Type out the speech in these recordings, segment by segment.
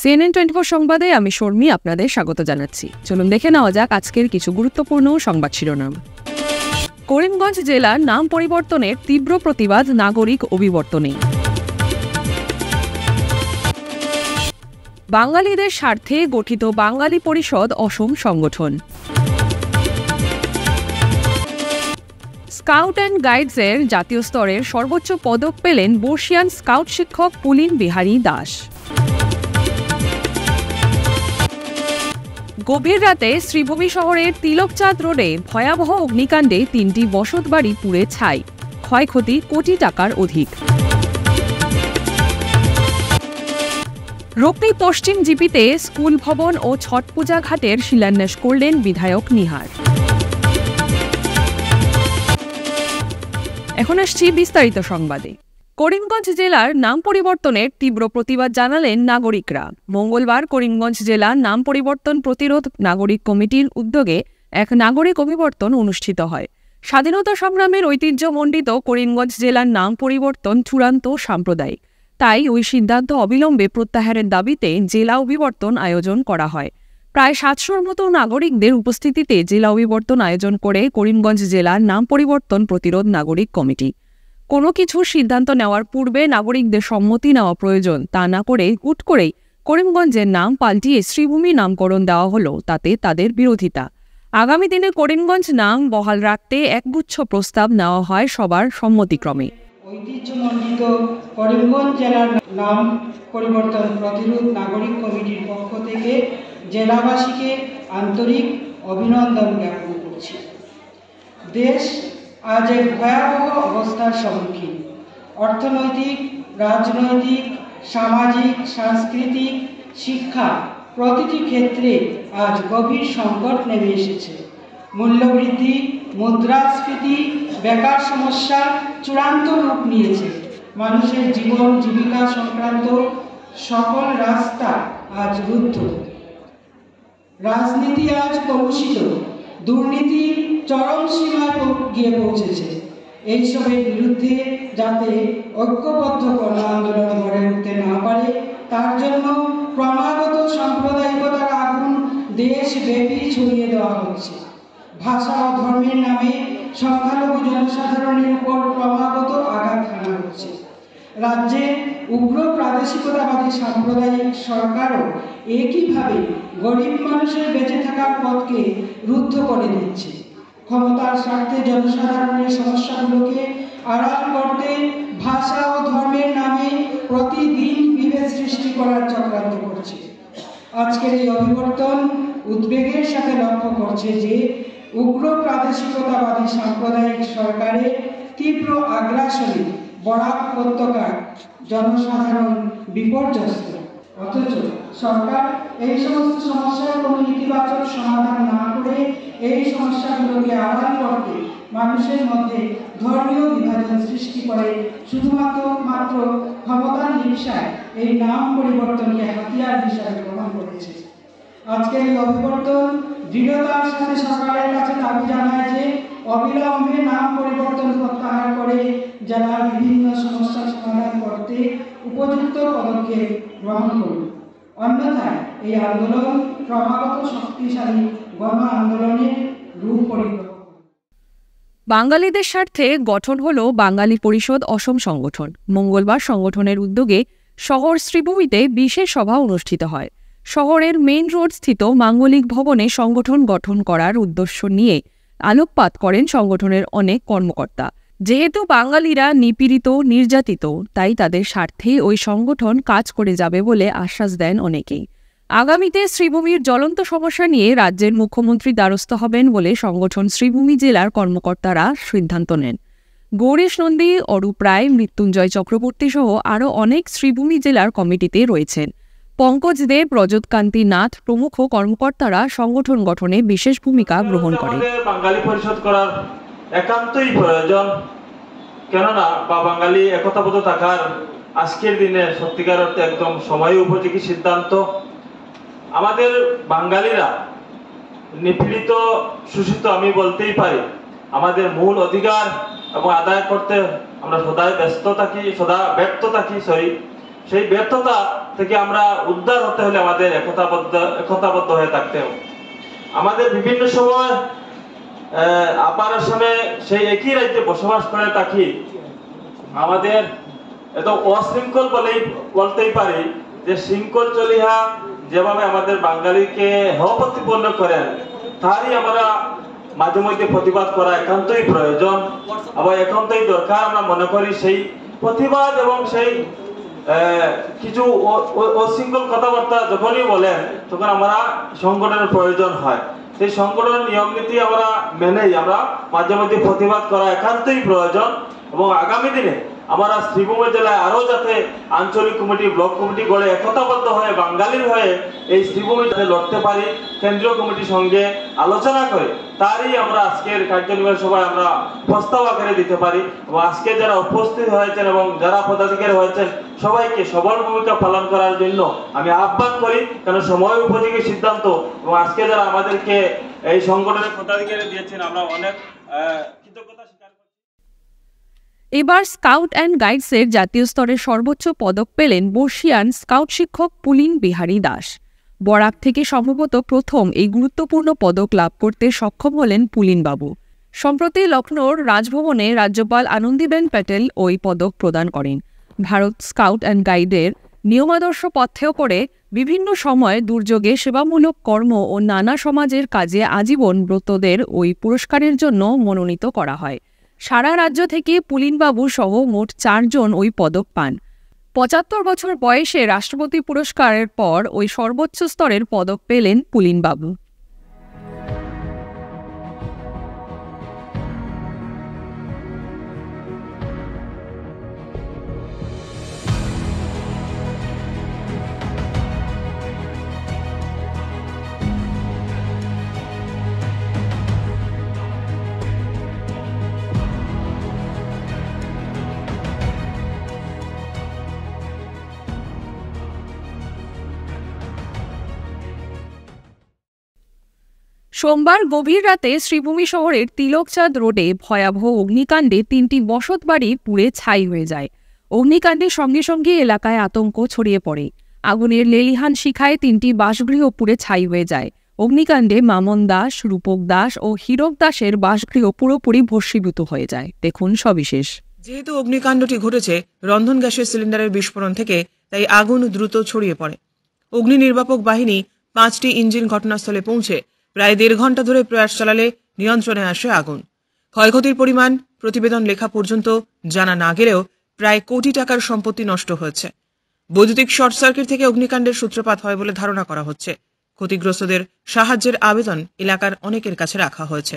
CNN 24 সংবাদে আমি শর্মী আপনাদের স্বাগত জানাচ্ছি। চলুন দেখে নেওয়া যাক আজকের কিছু গুরুত্বপূর্ণ সংবাদ শিরোনাম। করিমগঞ্জ জেলার নাম পরিবর্তনের তীব্র প্রতিবাদ নাগরিক অভিবর্তনে। বাঙালিদের স্বার্থে গঠিত বাঙালি পরিষদ অসম সংগঠন। স্কাউট অ্যান্ড গাইডসের জাতীয় স্তরের সর্বোচ্চ পদক পেলেন বর্ষিয়ান স্কাউট শিক্ষক পুলিন বিহারী দাস। গভীর রাতে শ্রীভূমি শহরের তিলকচাঁদ রোডে ভয়াবহ অগ্নিকাণ্ডে 3টি বসতবাড়ি পুড়ে ছাই, ক্ষয়ক্ষতি কোটি টাকার অধিক। রোকনি পশ্চিম জিপিতে স্কুল ভবন ও ছট পূজা ঘাটের শিলান্যাস করলেন বিধায়ক নিহার। এখন আসছি বিস্তারিত সংবাদে। করিমগঞ্জ জেলার নাম পরিবর্তনের তীব্র প্রতিবাদ জানালেন নাগরিকরা। মঙ্গলবার করিমগঞ্জ জেলা নাম পরিবর্তন প্রতিরোধ নাগরিক কমিটির উদ্যোগে এক নাগরিক অভিবর্তন অনুষ্ঠিত হয়। স্বাধীনতা সংগ্রামের ঐতিহ্যমণ্ডিত করিমগঞ্জ জেলার নাম পরিবর্তন চূড়ান্ত সাম্প্রদায়িক, তাই ওই সিদ্ধান্ত অবিলম্বে প্রত্যাহারের দাবিতে জেলা অভিবর্তন আয়োজন করা হয়। প্রায় 700-র মতো নাগরিকদের উপস্থিতিতে জেলা অভিবর্তন আয়োজন করে করিমগঞ্জ জেলার নাম পরিবর্তন প্রতিরোধ নাগরিক কমিটি। কোনো কিছু সিদ্ধান্ত নেওয়ার পূর্বে নাগরিকদের সম্মতি নেওয়া প্রয়োজন, তা না করে হুট করেই করিমগঞ্জের নাম পাল্টিয়ে শ্রীভূমি নামকরণ দেওয়া হলো, তাতে তাদের বিরোধিতা। আগামী দিনে করিমগঞ্জ নাম বহাল রাখতে একগুচ্ছ প্রস্তাব নেওয়া হয় সবার সম্মতিক্রমে। ঐতিহ্যমণ্ডিত করিমগঞ্জ জেলার নাম পরিবর্তন প্রতিরোধ নাগরিক কমিটির পক্ষ থেকে জেলাবাসীকে আন্তরিক অভিনন্দন জ্ঞাপন করছি। দেশ আজ এক ভয়াবহ অবস্থার সম্মুখীন। অর্থনৈতিক, রাজনৈতিক, সামাজিক, সাংস্কৃতিক, শিক্ষা প্রতিটি ক্ষেত্রে আজ গভীর সংকট নেমে এসেছে। মূল্যবৃদ্ধি, মুদ্রাস্ফীতি, বেকার সমস্যা চূড়ান্ত রূপ নিয়েছে। মানুষের জীবন জীবিকা সংক্রান্ত সকল রাস্তা আজ রুদ্ধ। রাজনীতি আজ কলুষিত, দুর্নীতি চরম সীমায় গিয়ে পৌঁছেছে। এইসবের বিরুদ্ধে যাতে ঐক্যবদ্ধ গণ আন্দোলন গড়ে উঠতে না পারে, তার জন্য ক্রমাগত সাম্প্রদায়িকতার আগুন দেশব্যাপী ছড়িয়ে দেওয়া হচ্ছে। ভাষা ও ধর্মের নামে সংখ্যালঘু জনসাধারণের উপর ক্রমাগত আঘাত হানা হচ্ছে। রাজ্যে উগ্র প্রাদেশিকতাবাদী সাম্প্রদায়িক সরকারও একইভাবে গরিব মানুষের বেঁচে থাকার পথকে রুদ্ধ করে দিচ্ছে। ক্ষমতার স্বার্থে জনসাধারণের সমস্যাগুলোকে আড়াল করতে ভাষা ও ধর্মের নামে প্রতিদিন বিভেদ সৃষ্টি করার চক্রান্ত করছে। আজকের এই অভিবর্তন উদ্বেগের সাথে লক্ষ্য করছে যে উগ্র প্রাদেশিকতাবাদী সাম্প্রদায়িক সরকারের তীব্র আগ্রাসনে বরাক উপত্যকার জনসাধারণ বিপর্যস্ত। অথচ সরকার এই সমস্ত সমস্যার কোনো ইতিবাচক সমাধান না করে এই সমস্যাগুলোকে আড়াল করতে মানুষের মধ্যে ধর্মীয় বিভাজন সৃষ্টি করে শুধুমাত্র ক্ষমতার লিপ্সায় এই নাম পরিবর্তনকে হাতিয়ার হিসাবে গ্রহণ করেছে। আজকের এই অভিবর্তন দৃঢ়তার সাথে সরকারের কাছে দাবি জানায় যে অবিলম্বে নাম পরিবর্তন প্রত্যাহার করে জেলার বিভিন্ন সমস্যার সমাধান করতে উপযুক্ত পদক্ষেপ গ্রহণ করুন। অন্যথায় এই আন্দোলন ক্রমাগত শক্তিশালী গণ আন্দোলনের রূপ পরিবর্তন। বাঙালিদের স্বার্থে গঠন হল বাঙালি পরিষদ অসম সংগঠন। মঙ্গলবার সংগঠনের উদ্যোগে শহর শ্রীভূমিতে বিশেষ সভা অনুষ্ঠিত হয়। শহরের মেইন রোড স্থিত মাঙ্গলিক ভবনে সংগঠন গঠন করার উদ্দেশ্য নিয়ে আলোকপাত করেন সংগঠনের অনেক কর্মকর্তা। যেহেতু বাঙালিরা নিপীড়িত, নির্যাতিত, তাই তাদের স্বার্থে ওই সংগঠন কাজ করে যাবে বলে আশ্বাস দেন অনেকেই। আগামীতে শ্রীভূমির জ্বলন্ত সমস্যা নিয়ে রাজ্যের মুখ্যমন্ত্রী দ্বারস্থ হবেন বলে সংগঠন শ্রীভূমি জেলার কর্মকর্তারা সিদ্ধান্ত নেন। গৌরীশ নন্দী, অরূপ রায়, মৃত্যুঞ্জয় চক্রবর্তী সহ আরও অনেক শ্রীভূমি জেলার কমিটিতে রয়েছেন। পঙ্কজ দেব, রজতকান্তি নাথ প্রমুখ কর্মকর্তারা সংগঠন গঠনে বিশেষ ভূমিকা গ্রহণ করেন। বাঙালি পরিষদ করার একান্তই প্রয়োজন, কেননা বাঙালি একতাবদ্ধ থাকার আজকের দিনে সত্যিকার অর্থে একদম সময় উপযোগী সিদ্ধান্ত। আমাদের বাঙালিরা নিপীড়িত, শোষিত আমি বলতেই পারি। আমাদের মূল অধিকার এবং আদায় করতে আমরা সদা ব্যর্থ থাকি। সেই ব্যর্থতা থেকে আমরা উদ্ধার হতে হলে আমাদের একতাবদ্ধ হয়ে থাকতে হবে। আমাদের বিভিন্ন সময় আপার আসামে সেই একই রাজ্যে বসবাস করে থাকি, আমাদের এত অশৃঙ্খল বলতেই পারি যে শৃঙ্খল চলিহা যেভাবে আমাদের বাঙালিকে প্রতিপন্ন করেন, তারই আমরা মাঝে মধ্যে প্রতিবাদ করা একান্তই প্রয়োজন এবং একান্তই দরকার। আমরা মনে করি সেই প্রতিবাদ এবং সেই কিছু অশৃঙ্খল কথাবার্তা যখনই বলেন তখন আমরা সংগঠনের প্রয়োজন হয়। সেই সংগঠনের নিয়ম নীতি আমরা মেনেই আমরা মাঝে মধ্যে প্রতিবাদ করা একান্তই প্রয়োজন। এবং আগামী দিনে আমরা শ্রীভূমি জেলায় আরো যাতে আঞ্চলিক কমিটি, ব্লক কমিটি গড়ে একতাবদ্ধ হয়ে বাঙালির হয়ে এই শ্রীভূমিতে লড়তে পারি, কেন্দ্রীয় কমিটির সঙ্গে আলোচনা করে তারই আমরা আজকের কার্যনির্বাহী সভায় আমরা প্রস্তাব আকারে দিতে পারি। এবং আজকে যারা উপস্থিত হয়েছেন এবং যারা পদাধিকারী হয়েছেন সবাইকে সবল ভূমিকা পালন করার জন্য আমি আহ্বান করি, কারণ সময় উপযোগী সিদ্ধান্ত। এবং আজকে যারা আমাদেরকে এই সংগঠনের পদাধিকারী দিয়েছেন আমরা অনেক কৃতজ্ঞতা স্বীকার করি। এবার স্কাউট অ্যান্ড গাইডসের জাতীয় স্তরের সর্বোচ্চ পদক পেলেন বর্ষিয়ান স্কাউট শিক্ষক পুলিন বিহারী দাস। বরাক থেকে সম্ভবত প্রথম এই গুরুত্বপূর্ণ পদক লাভ করতে সক্ষম হলেন পুলিনবাবু। সম্প্রতি লখনৌর রাজভবনে রাজ্যপাল আনন্দীবেন প্যাটেল ওই পদক প্রদান করেন। ভারত স্কাউট অ্যান্ড গাইডের নিয়মাদর্শ পথেয় করে বিভিন্ন সময় দুর্যোগে সেবামূলক কর্ম ও নানা সমাজের কাজে আজীবন ব্রতদের ওই পুরস্কারের জন্য মনোনীত করা হয়। সারা রাজ্য থেকে পুলিনবাবু সহ মোট 4 জন ওই পদক পান। 75 বছর বয়সে রাষ্ট্রপতি পুরস্কারের পর ওই সর্বোচ্চ স্তরের পদক পেলেন পুলিনবাবু। সোমবার গভীর রাতে শ্রীভূমি শহরের তিলকচাঁদ রোডে ভয়াবহ অগ্নিকাণ্ডে 3টি বসতবাড়ি পুড়ে ছাই হয়ে যায়। অগ্নিকাণ্ডের সঙ্গে সঙ্গে এলাকায় আতঙ্ক ছড়িয়ে পড়ে। আগুনের লেলিহান শিখায় 3টি বাসগৃহ পুড়ে ছাই হয়ে যায়। অগ্নিকাণ্ডে মামন দাস, রূপক দাস ও হীরক দাসের বাসগৃহ পুরোপুরি ভস্মীভূত হয়ে যায়। দেখুন সবিশেষ। যেহেতু অগ্নিকাণ্ডটি ঘটেছে রন্ধন গ্যাসের সিলিন্ডারের বিস্ফোরণ থেকে, তাই আগুন দ্রুত ছড়িয়ে পড়ে। অগ্নি নির্বাপক বাহিনী 5টি ইঞ্জিন ঘটনাস্থলে পৌঁছে প্রায় 1.5 ঘন্টা ধরে প্রয়াস চালালে নিয়ন্ত্রণে আসে আগুন। ক্ষয়ক্ষতির পরিমাণ প্রতিবেদন লেখা পর্যন্ত জানা না গেলেও প্রায় কোটি টাকার সম্পত্তি নষ্ট হয়েছে। বৈদ্যুতিক শর্ট সার্কিট থেকে অগ্নিকাণ্ডের সূত্রপাত হয় বলে ধারণা করা হচ্ছে। ক্ষতিগ্রস্তদের সাহায্যের আবেদন এলাকার অনেকের কাছে রাখা হয়েছে।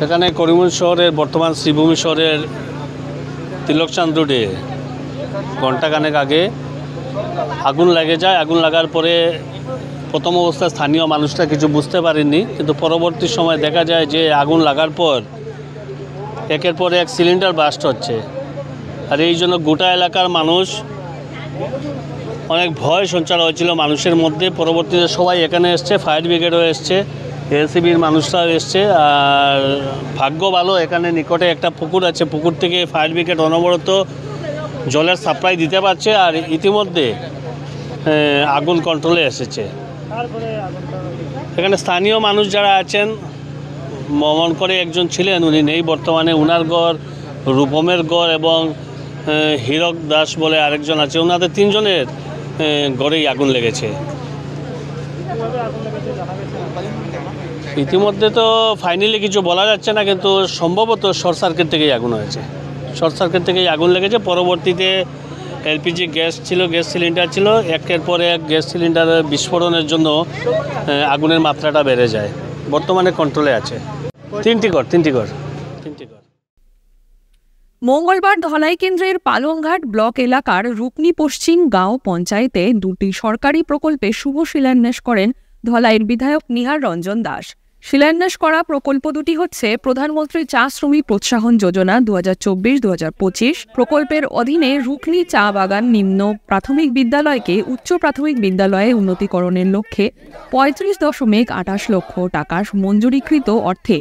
এখানে করিমগঞ্জ শহরের বর্তমান শ্রীভূমি শহরের তিলকচাঁদ রোডে ঘণ্টাখানেক আগে আগুন লেগে যায়। আগুন লাগার পরে প্রথম অবস্থায় স্থানীয় মানুষরা কিছু বুঝতে পারেননি, কিন্তু পরবর্তী সময় দেখা যায় যে আগুন লাগার পর একের পর এক সিলিন্ডার বাস্ট হচ্ছে। আর এই জন্য গোটা এলাকার মানুষ অনেক ভয় সঞ্চার হয়েছিল মানুষের মধ্যে। পরবর্তীতে সবাই এখানে এসছে, ফায়ার ব্রিগেডও এসছে, এলসিবির মানুষরাও এসছে। আর ভাগ্য ভালো এখানে নিকটে একটা পুকুর আছে, পুকুর থেকে ফায়ার ব্রিগেড অনবরত জলের সাপ্লাই দিতে পারছে। আর ইতিমধ্যে আগুন কন্ট্রোলে এসেছে। এখানে স্থানীয় মানুষ যারা আছেন, মমন করে একজন ছিলেন, উনি নেই বর্তমানে। উনার গড়, রূপমের গড় এবং হীরক দাস বলে আরেকজন আছে, ওনাদের 3 জনের গড়েই আগুন লেগেছে। ইতিমধ্যে তো ফাইনালি কিছু বলা যাচ্ছে না, কিন্তু সম্ভবত শর্ট সার্কিট থেকেই আগুন হয়েছে। শর্ট সার্কিট থেকেই আগুন লেগেছে। পরবর্তীতে এলপিজি গ্যাস ছিল, গ্যাস সিলিন্ডার ছিল, একের পর এক গ্যাস সিলিন্ডারের বিস্ফোরণের জন্য আগুনের মাত্রাটা বেড়ে যায়। বর্তমানে কন্ট্রোলে আছে। 3টি ঘর। মঙ্গলবার ধলাই কেন্দ্রের পালংঘাট ব্লক এলাকার রুকনি পশ্চিম গাঁও পঞ্চায়েতে 2টি সরকারি প্রকল্পে শুভ শিলান্যাস করেন ধলাইয়ের বিধায়ক নিহার রঞ্জন দাস। শিলান্যাস করা প্রকল্প দুটি হচ্ছে প্রধানমন্ত্রী চা শ্রমিক প্রোৎসাহন যোজনা 2024-2025 প্রকল্পের অধীনে রুকনি চা বাগান নিম্ন প্রাথমিক বিদ্যালয়কে উচ্চ প্রাথমিক বিদ্যালয়ে উন্নতিকরণের লক্ষ্যে 35.28 লক্ষ টাকার মঞ্জুরিকৃত অর্থে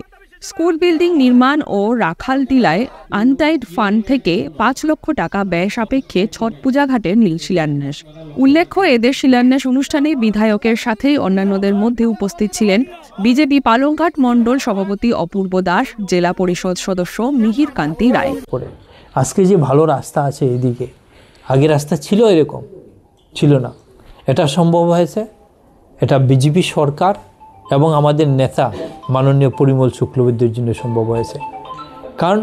স্কুল বিল্ডিং নির্মাণ ও রাখাল টিলায় আনটাইড ফান্ড থেকে 5 লক্ষ টাকা ব্যয় সাপেক্ষে ছট পূজা ঘাটের শিলান্যাস। উল্লেখ্য, এদের শিলান্যাস অনুষ্ঠানে বিধায়কের সাথে অন্যান্যদের মধ্যে উপস্থিত ছিলেন বিজেপি পালংঘাট মণ্ডল সভাপতি অপূর্ব দাস, জেলা পরিষদ সদস্য মিহির কান্তি রায়। আজকে যে ভালো রাস্তা আছে এদিকে, আগে রাস্তা ছিল এরকম ছিল না, এটা সম্ভব হয়েছে, এটা বিজেপি সরকার এবং আমাদের নেতা মাননীয় পরিমল শুক্লবৈদ্যের জন্য সম্ভব হয়েছে। কারণ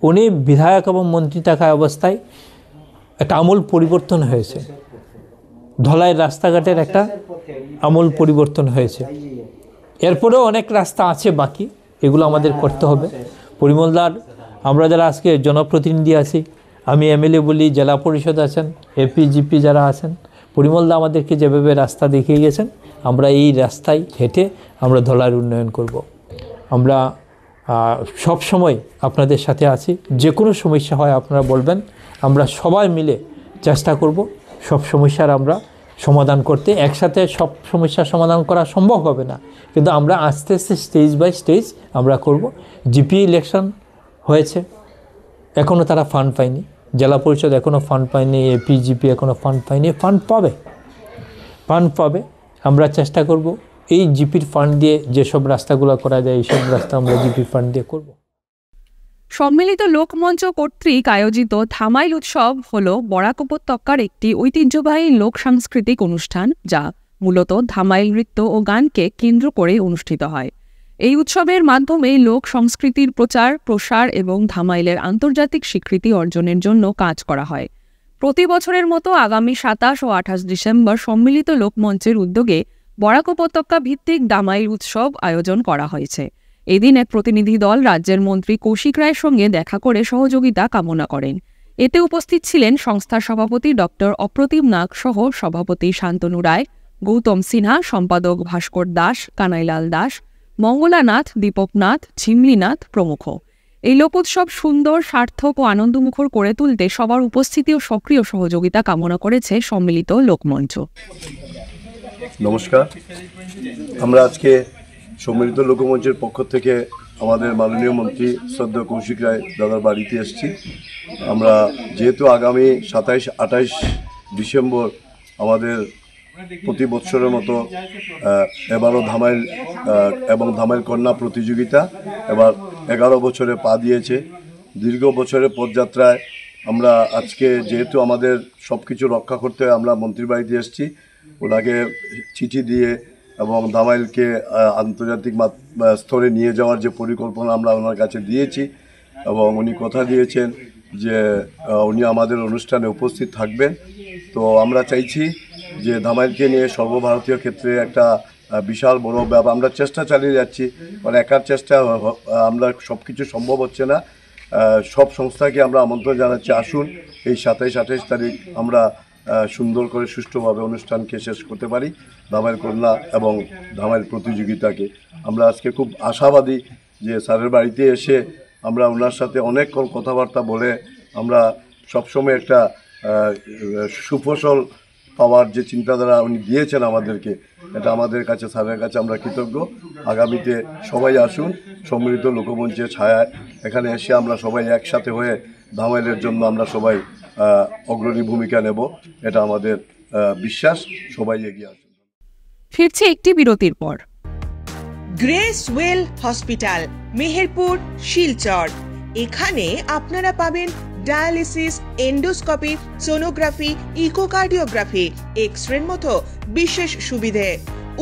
উনি বিধায়ক এবং মন্ত্রী থাকা অবস্থায় একটা আমূল পরিবর্তন হয়েছে, ধলাইয়ের রাস্তাঘাটের একটা আমূল পরিবর্তন হয়েছে। এরপরেও অনেক রাস্তা আছে বাকি, এগুলো আমাদের করতে হবে। পরিমলদার, আমরা যারা আজকে জনপ্রতিনিধি আছি, আমি এমএলএ বলি, জেলা পরিষদ আছেন, এপি জিপি যারা আছেন, পরিমলদা আমাদেরকে যেভাবে রাস্তা দেখিয়ে গেছেন, আমরা এই রাস্তায় হেঁটে আমরা ধলাইয়ের উন্নয়ন করব। আমরা সব সময় আপনাদের সাথে আছি, যে কোনো সমস্যা হয় আপনারা বলবেন, আমরা সবাই মিলে চেষ্টা করব সব সমস্যার আমরা সমাধান করতে। একসাথে সব সমস্যার সমাধান করা সম্ভব হবে না, কিন্তু আমরা আস্তে আস্তে স্টেজ বাই স্টেজ আমরা করব। জিপি ইলেকশন হয়েছে, এখনও তারা ফান্ড পায়নি, জেলা পরিষদ এখনও ফান্ড পায়নি, এপি জিপি এখনও ফান্ড পায়নি, ফান্ড পাবে। আমরা চেষ্টা করব এই জিপির ফান্ড দিয়ে যেসব রাস্তাগুলো করা যায়, এইসব রাস্তা আমরা জিপির ফান্ড দিয়ে করব। সম্মিলিত লোকমঞ্চ কর্তৃক আয়োজিত ধামাইল উৎসব হল বরাক উপত্যকার একটি ঐতিহ্যবাহী লোক সাংস্কৃতিক অনুষ্ঠান, যা মূলত ধামাইল নৃত্য ও গানকে কেন্দ্র করে অনুষ্ঠিত হয়। এই উৎসবের মাধ্যমে লোক সংস্কৃতির প্রচার প্রসার এবং ধামাইলের আন্তর্জাতিক স্বীকৃতি অর্জনের জন্য কাজ করা হয়। প্রতি বছরের মতো আগামী 27 ও 28 ডিসেম্বর সম্মিলিত লোকমঞ্চের উদ্যোগে বরাক উপত্যকা ভিত্তিক ধামাইল উৎসব আয়োজন করা হয়েছে। এদিন এক প্রতিনিধি দল রাজ্যের মন্ত্রী কৌশিক রায়ের সঙ্গে দেখা করে সহযোগিতা কামনা করেন। এতে উপস্থিত ছিলেন সংস্থার সভাপতি ডক্টর অপ্রতিম নাগ সহ সভাপতি শান্তনু রায়, গৌতম সিনহা, সম্পাদক ভাস্কর দাস, কানাইলাল দাস, মঙ্গলানাথ, দীপকনাথ, ঝিমলিনাথ প্রমুখ। এই লোকোৎসব সুন্দর, সার্থক ও আনন্দমুখর করে তুলতে সবার উপস্থিতি ও সক্রিয় সহযোগিতা কামনা করেছে সম্মিলিত লোকমঞ্চ। নমস্কার, আমরা আজকে সম্মিলিত লোকমঞ্চের পক্ষ থেকে আমাদের মাননীয় মন্ত্রী শ্রদ্ধেয় কৌশিক রায় দাদার বাড়িতে এসেছি। আমরা যেহেতু আগামী 27-28 ডিসেম্বর আমাদের প্রতি বছরের মতো এবারও ধামাইল এবং ধামাইল কন্যা প্রতিযোগিতা এবার 11 বছরে পা দিয়েছে। দীর্ঘ বছরের পদযাত্রায় আমরা আজকে যেহেতু আমাদের সব কিছু রক্ষা করতে আমরা মন্ত্রীর বাড়িতে এসেছি, ওনাকে চিঠি দিয়ে এবং ধামাইলকে আন্তর্জাতিক স্তরে নিয়ে যাওয়ার যে পরিকল্পনা আমরা ওনার কাছে দিয়েছি, এবং উনি কথা দিয়েছেন যে উনি আমাদের অনুষ্ঠানে উপস্থিত থাকবেন। তো আমরা চাইছি যে ধামাইলকে নিয়ে সর্বভারতীয় ক্ষেত্রে একটা বিশাল বড় ব্যাপার আমরা চেষ্টা চালিয়ে যাচ্ছি, মানে একার চেষ্টা আমরা সব কিছু সম্ভব হচ্ছে না। সব সংস্থাকে আমরা আমন্ত্রণ জানাচ্ছি, আসুন এই 27-28 তারিখ আমরা সুন্দর করে সুষ্ঠুভাবে অনুষ্ঠানকে শেষ করতে পারি, ধামাইল কন্যা এবং ধামাইল প্রতিযোগিতাকে। আমরা আজকে খুব আশাবাদী যে স্যারের বাড়িতে এসে আমরা ওনার সাথে অনেক কথাবার্তা বলে আমরা সবসময় একটা সুফসল পাওয়ার যে চিন্তাধারা উনি দিয়েছেন আমাদেরকে, এটা আমাদের কাছে স্যারের কাছে আমরা কৃতজ্ঞ। আগামীতে সবাই আসুন সম্মিলিত লোকমঞ্চের ছায়ায়, এখানে এসে আমরা সবাই একসাথে হয়ে ধামাইলের জন্য আমরা সবাই অগ্রণী ভূমিকা নেব, এটা আমাদের বিশ্বাস। সবাই এগিয়ে আসুন। ফিরছে একটি বিরতির পর। Grace well hospital, Meherpur, Silchar. এখানে আপনারা পাবেন ডায়ালিসিস, এন্ডোস্কোপি, সোনোগ্রাফি, ইকোকার্ডিওগ্রাফি, এক্স-রের মতো বিশেষ সুবিধে।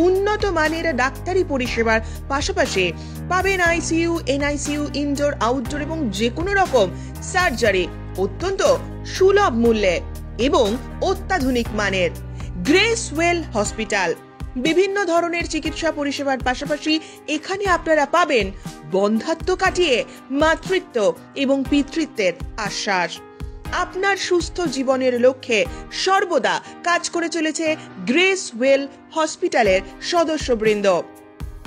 উন্নত মানের ডাক্তারি পরিষেবার পাশাপাশি পাবেন আইসিইউ, এনআইসিইউ, ইনডোর, আউটডোর এবং যে কোনো রকম সার্জারি অত্যন্ত সুলভ মূল্যে এবং অত্যাধুনিক মানের। গ্রেস ওয়েল হসপিটাল বিভিন্ন ধরনের চিকিৎসা পরিষেবার পাশাপাশি এখানে আপনারা পাবেন বন্ধ্যাত্ব কাটিয়ে মাতৃত্ব এবং পিতৃত্বের আশ্বাস। আপনার সুস্থ জীবনের লক্ষ্যে সর্বদা কাজ করে চলেছে গ্রেস ওয়েল হসপিটালের সদস্যবৃন্দ।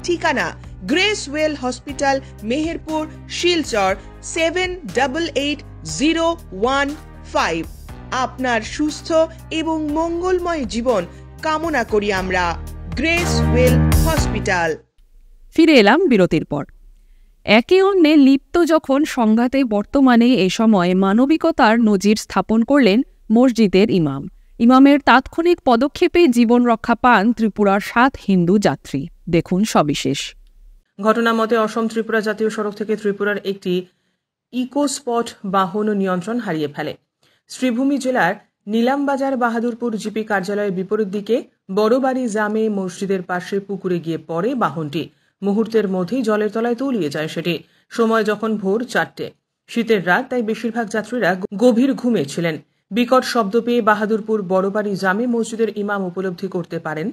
ঠিকানা grace well hospital, Meherpur, Silchar 788015। আপনার সুস্থ এবং মঙ্গলময় জীবন কামনা করি আমরা। Grace well hospital. ফিরে এলাম বিরতির পর। একে অন্যে লিপ্ত যখন সংঘাতে বর্তমানে এ সময় মানবিকতার নজির স্থাপন করলেন মসজিদের ইমাম। ইমামের তাৎক্ষণিক পদক্ষেপে জীবন রক্ষা পান ত্রিপুরার 7 হিন্দু যাত্রী। দেখুন সবিশেষ। ঘটনা মতে অসম ত্রিপুরা জাতীয় সড়ক থেকে ত্রিপুরার একটি ইকো স্পট বাহন নিয়ন্ত্রণ হারিয়ে ফেলে। শ্রীভূমি জেলার নীলামবাজার বাহাদুরপুর জিপি কার্যালয়ের বিপরীত দিকে বড়বাড়ি জামে মসজিদের পাশে পুকুরে গিয়ে পড়ে বাহনটি। মুহূর্তের মধ্যেই জলের তলায় তলিয়ে যায় সেটি। সময় যখন ভোর 4টে, শীতের রাত, তাই বেশিরভাগ যাত্রীরা গভীর ঘুমে ছিলেন। বিকট শব্দ পেয়ে বাহাদুরপুর বড়বাড়ি জামে মসজিদের ইমাম উপলব্ধি করতে পারেন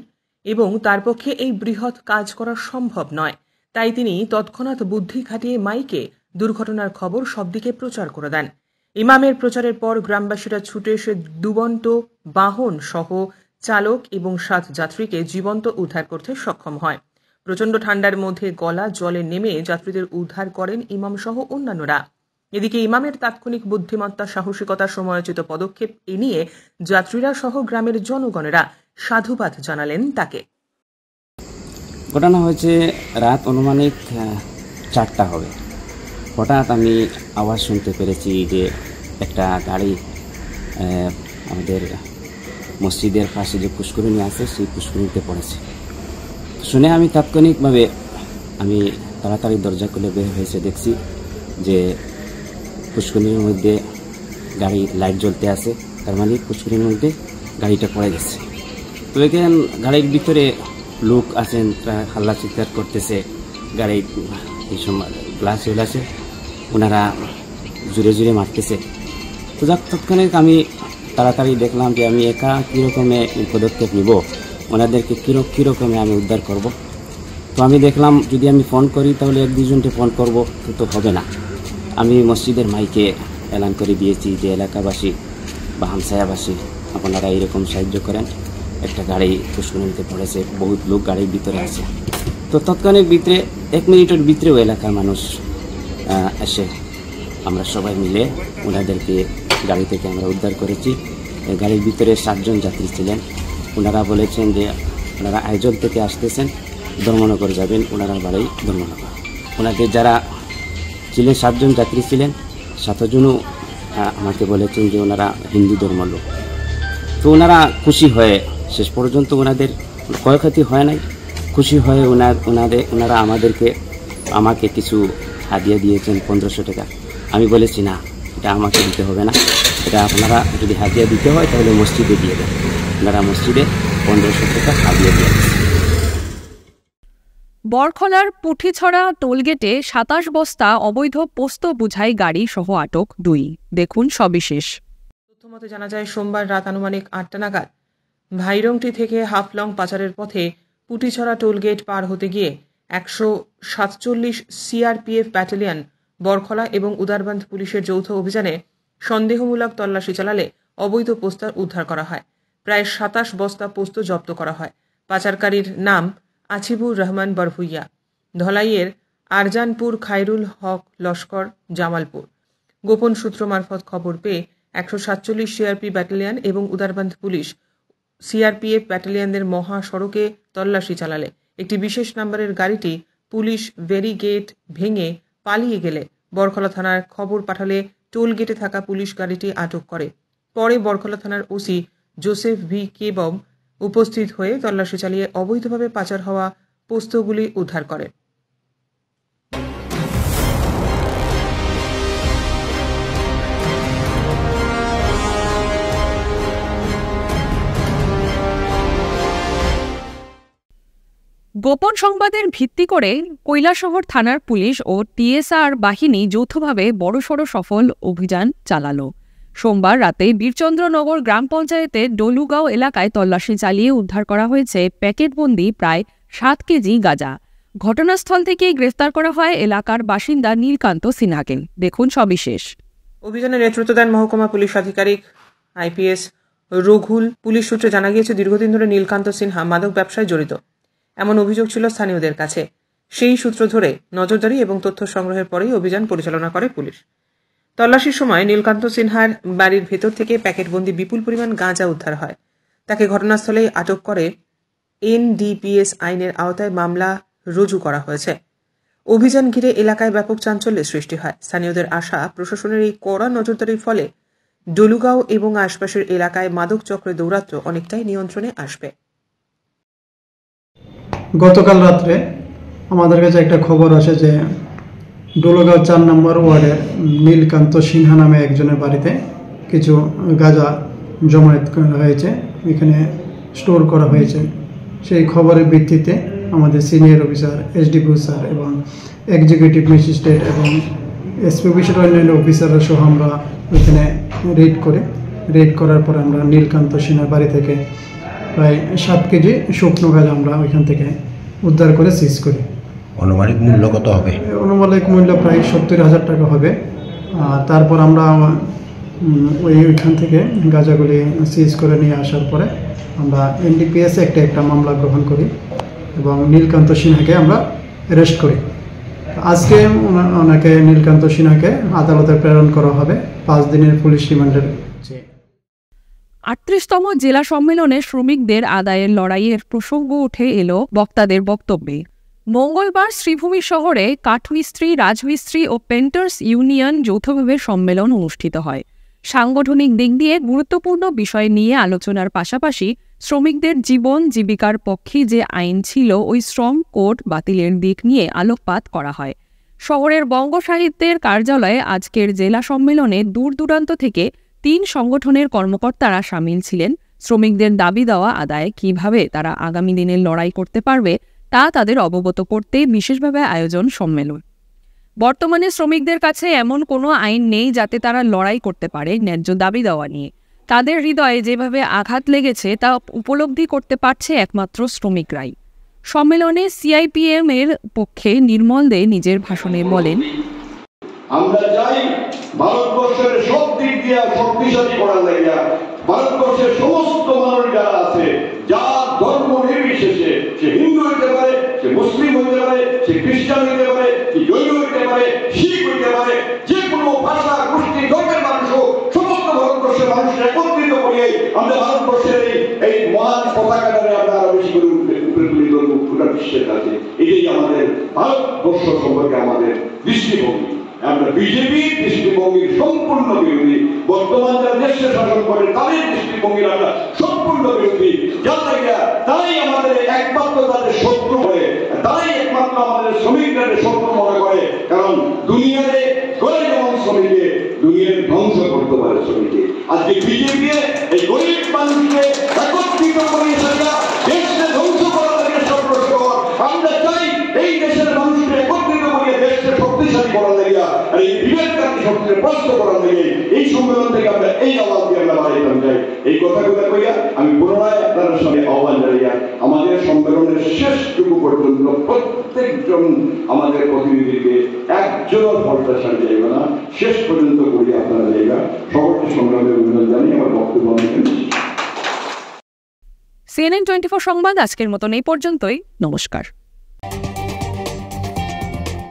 এবং তার পক্ষে এই বৃহৎ কাজ করা সম্ভব নয়। তাই তিনি তৎক্ষণাৎ বুদ্ধি খাটিয়ে মাইকে দুর্ঘটনার খবর সবদিকে প্রচার করে দেন। ইমামের প্রচারের পর গ্রামবাসীরা ছুটে এসে দুবন্ত বাহন সহ চালক এবং 7 যাত্রীকে জীবন্ত উদ্ধার করতে সক্ষম হয়। প্রচণ্ড ঠান্ডার মধ্যে গলা জলে নেমে যাত্রীদের উদ্ধার করেন ইমাম সহ অন্যান্যরা। এদিকে ইমামের তাৎক্ষণিক বুদ্ধিমত্তা, সাহসিকতা, সময়োচিত পদক্ষেপ এ নিয়ে যাত্রীরা সহ গ্রামের জনগণেরা সাধুবাদ জানালেন তাকে। ঘটনা হয়েছে রাত অনুমানিক 4টা হবে। হঠাৎ আমি আওয়াজ শুনতে পেরেছি যে একটা গাড়ি আমাদের মসজিদের পাশে যে পুষ্করিণী আছে সেই পুষ্করিণীতে পড়েছে। শুনে আমি তাৎক্ষণিকভাবে আমি তাড়াতাড়ি দরজা খুলে বের হয়েছে, দেখছি যে পুষ্করিণীর মধ্যে গাড়ি লাইট জ্বলতে আছে, তার মানে পুষ্করিণীর মধ্যে গাড়িটা পড়ে গেছে। তো এখানে গাড়ির ভিতরে লোক আছেন, হাল্লা চিৎকার করতেছে, গাড়ির এই সময় গ্লাস আছে, ওনারা জুড়ে জুড়ে মারতেছে। তো যাক, তৎক্ষণিক আমি তাড়াতাড়ি দেখলাম যে আমি একা কীরকমে পদক্ষেপ নিব, ওনাদেরকে কীরকমে আমি উদ্ধার করব। তো আমি দেখলাম যদি আমি ফোন করি তাহলে 1-2জনকে ফোন করব, তো হবে না। আমি মসজিদের মাইকে এলান করে দিয়েছি যে এলাকাবাসী বা হামসায়াবাসী আপনারা এইরকম সাহায্য করেন, একটা গাড়ি পুষ্করিণীতে পড়েছে, বহুত লোক গাড়ির ভিতরে আছে। তো তৎক্ষণিক ভিতরে 1 মিনিটের ভিতরেও এলাকার মানুষ এসে আমরা সবাই মিলে ওনাদেরকে গাড়ি থেকে আমরা উদ্ধার করেছি। গাড়ির ভিতরে 7 জন যাত্রী ছিলেন। ওনারা বলেছেন যে ওনারা আইজল থেকে আসতেছেন, ধর্মনগর যাবেন, ওনারা বাড়ি ধর্মনগর। ওনাদের যারা ছিলেন 7 জন যাত্রী ছিলেন, 7 জনও আমাকে বলেছেন যে ওনারা হিন্দু ধর্ম লোক। তো ওনারা খুশি হয়ে, শেষ পর্যন্ত ওনাদের ক্ষয়ক্ষতি হয় নাই, খুশি হয়ে ওনারা আমাকে কিছু হাদিয়া দিয়েছেন 1500 টাকা। আমি বলেছি না, এটা আমাকে দিতে হবে না, এটা আপনারা যদি হাদিয়া দিতে হয় তাহলে মসজিদে দিয়ে দেন। ওনারা মসজিদে 1500 টাকা হাদিয়া দিয়েছেন। বরখলার পুঠিছড়া টোলগেটে 27 বস্তা অবৈধ পোস্ত বোঝাই গাড়ি সহ আটক 2। দেখুন সবিশেষ। তথ্যমতে জানা যায়, সোমবার রাত আনুমানিক 8টা নাগাদ ভাইরংটি থেকে হাফলং পাচারের পথে পুঠিছড়া টোলগেট পার হতে গিয়ে 147 সিআরপিএফ ব্যাটালিয়ন, বরখলা এবং উদারবন্দ পুলিশের যৌথ অভিযানে সন্দেহমূলক তল্লাশি চালালে অবৈধ পোস্টার উদ্ধার করা হয়। প্রায় 27 বস্তা পোস্ত জব্দ করা হয়। পাচারকারীর নাম আছিবুর রহমান বরভুইয়া, ধলাইয়ের আরজানপুর খায়রুল হক লস্কর, জামালপুর। গোপন সূত্র মারফত খবর পেয়ে 147 সিআরপি ব্যাটালিয়ন এবং উদারবন্দ পুলিশ সিআরপিএফ ব্যাটালিয়নদের মহাসড়কে তল্লাশি চালালে একটি বিশেষ নম্বরের গাড়িটি পুলিশ ব্যারিকেড ভেঙে পালিয়ে গেলে বরখলা থানার খবর পাঠালে টোল গেটে থাকা পুলিশ গাড়িটি আটক করে। পরে বরখলা থানার ওসি জোসেফ ভি কেবম উপস্থিত হয়ে তল্লাশি চালিয়ে অবৈধভাবে পাচার হওয়া পোস্তগুলি উদ্ধার করে। গোপন সংবাদের ভিত্তি করে কৈলাসহর থানার পুলিশ ও টিএসআর বাহিনী যৌথভাবে বড়সড় সফল অভিযান চালালো। সোমবার রাতে বীরচন্দ্রনগর গ্রাম পঞ্চায়েতের ডলুগাঁও এলাকায় তল্লাশি চালিয়ে উদ্ধার করা হয়েছে প্যাকেটবন্দি প্রায় 7 কেজি গাঁজা। ঘটনাস্থল থেকেই গ্রেফতার করা হয় এলাকার বাসিন্দা নীলকান্ত সিনহাকে। দেখুন সবিশেষ। অভিযানের নেতৃত্ব দেন মহকুমা পুলিশ আধিকারিক আইপিএস রঘুল। পুলিশ সূত্রে জানা গিয়েছে, দীর্ঘদিন ধরে নীলকান্ত সিনহা মাদক ব্যবসায় জড়িত এমন অভিযোগ ছিল স্থানীয়দের কাছে। সেই সূত্র ধরে নজরদারি এবং তথ্য সংগ্রহের পরেই অভিযান পরিচালনা করে পুলিশ। তল্লাশির সময় নীলকান্ত সিনহার বাড়ির ভেতর থেকে প্যাকেটবন্দি বিপুল পরিমাণ গাঁজা উদ্ধার হয়। তাকে ঘটনাস্থলেই আটক করে এনডিপিএস আইনের আওতায় মামলা রুজু করা হয়েছে। অভিযান ঘিরে এলাকায় ব্যাপক চাঞ্চল্যের সৃষ্টি হয়। স্থানীয়দের আশা, প্রশাসনের এই কড়া নজরদারির ফলে ডলুগাঁও এবং আশপাশের এলাকায় মাদক চক্রের দৌরাত্ম্য অনেকটাই নিয়ন্ত্রণে আসবে। গতকাল রাত্রে আমাদের কাছে একটা খবর আসে যে ডলুগাঁও 4 নম্বর ওয়ার্ডের নীলকান্ত সিনহা নামে একজনের বাড়িতে কিছু গাঁজা জমায়েত করা হয়েছে, এখানে স্টোর করা হয়েছে। সেই খবরের ভিত্তিতে আমাদের সিনিয়র অফিসার, এসডিপিও স্যার এবং এক্সিকিউটিভ ম্যাজিস্ট্রেট এবং এসপি অফিসের অন্যান্য অফিসাররা সহ আমরা ওইখানে রেড করার পর আমরা নীলকান্ত সিনহার বাড়ি থেকে প্রায় 7 কেজি শুকনো গাঁজা আমরা ওইখান থেকে উদ্ধার করে সিজ করি। অনুমানিক মূল্য কত হবে? অনুমানিক মূল্য প্রায় 70,000 টাকা হবে। তারপর আমরা ওইখান থেকে গাঁজাগুলি সিজ করে নিয়ে আসার পরে আমরা এনডিপিএস একটা মামলা গ্রহণ করি এবং নীলকান্ত সিনহাকে আমরা অ্যারেস্ট করি। আজকে ওনাকে নীলকান্ত সিনহাকে আদালতে প্রেরণ করা হবে 5 দিনের পুলিশ রিমান্ডের। 38তম জেলা সম্মেলনে শ্রমিকদের আদায়ের লড়াইয়ের প্রসঙ্গ উঠে এলো বক্তাদের বক্তব্যে। মঙ্গলবার শ্রীভূমি শহরে কাঠমিস্ত্রি, রাজমিস্ত্রি ও পেন্টার্স ইউনিয়ন যৌথভাবে সম্মেলন অনুষ্ঠিত হয়। সাংগঠনিক দিক দিয়ে গুরুত্বপূর্ণ বিষয় নিয়ে আলোচনার পাশাপাশি শ্রমিকদের জীবন জীবিকার পক্ষে যে আইন ছিল ওই শ্রম কোড বাতিলের দিক নিয়ে আলোকপাত করা হয়। শহরের বঙ্গ সাহিত্যের কার্যালয়ে আজকের জেলা সম্মেলনে দূর দূরান্ত থেকে 3 সংগঠনের কর্মকর্তারা সামিল ছিলেন। শ্রমিকদের দাবি দেওয়া আদায়ে কিভাবে তারা আগামী দিনে লড়াই করতে পারবে তা তাদের অবগত করতে বিশেষভাবে আয়োজন সম্মেলন। বর্তমানে শ্রমিকদের কাছে এমন কোনো আইন নেই যাতে তারা লড়াই করতে পারে ন্যায্য দাবি দেওয়া নিয়ে। তাদের হৃদয়ে যেভাবে আঘাত লেগেছে তা উপলব্ধি করতে পারছে একমাত্র শ্রমিকরাই। সম্মেলনে সিআইপিএম এর পক্ষে নির্মল দে নিজের ভাষণে বলেন, আমরা চাই ভারতবর্ষের সব দিক দিয়ে শক্তিশালী করার লাগিয়া ভারতবর্ষের সমস্ত মানুষ যারা আছে, যা ধর্ম নির্বিশেষে, সে হিন্দু হইতে পারে, সে মুসলিম হইতে পারে, সে খ্রিস্টান হইতে পারে, সে জৈন হইতে পারে, শিখ হইতে পারে, যে কোনো ভাষা গোষ্ঠী ধর্মের মানুষ হোক, সমস্ত ভারতবর্ষের মানুষ একত্রিত করিয়ে আমরা ভারতবর্ষের এই মহান পতাকাটারে আমরা আরো বেশি করে উপরে তুলে ধরবো গোটা বিশ্বের কাছে। এটাই আমাদের ভারতবর্ষ সম্পর্কে আমাদের দৃষ্টিভঙ্গি। আমরা বিজেপির দৃষ্টিভঙ্গির সম্পূর্ণ বিরোধী। বর্তমান যারা দেশে শাসন করে তাদের দৃষ্টিভঙ্গির আমরা সম্পূর্ণ বিরোধী। তারাই আমাদের একমাত্র তাদের শত্রু করে, তারাই একমাত্র আমাদের শ্রমিকদের শত্রু মনে করে। কারণ দুনিয়াতে করে যেমন শ্রমিকে, দুনিয়ার ধ্বংস করতে পারে শ্রমিকে। আজকে বিজেপি এই গরিব মানুষকে একত্রিত করে দেশকে ধ্বংস করার লাগে সর্বস্বর। আমরা চাই এই দেশের মানুষকে একত্রিত করে দেশকে শক্তিশালী করার লাগিয়া আর এই বিবেককে শক্তিকে প্রশ্ন করার লাগে এই সম্মেলন থেকে আমরা এই আওয়াজ দিয়ে আমরা বাড়াইতাম চাই। এই কথাগুলো কইয়া আমি পুনরায় আপনাদের সঙ্গে আহ্বান জানাইয়া আমাদের সম্মেলনের শেষটুকু পর্যন্ত প্রত্যেকজন আমাদের প্রতিনিধিকে একজনের প্রত্যাশা যাইবে না, শেষ পর্যন্ত করি আপনারা যাইবা। সকলকে সংগ্রামের অভিনন্দন জানিয়ে আমার বক্তব্য আমি CNN 24 সংবাদ আজকের মতন এই পর্যন্তই। নমস্কার।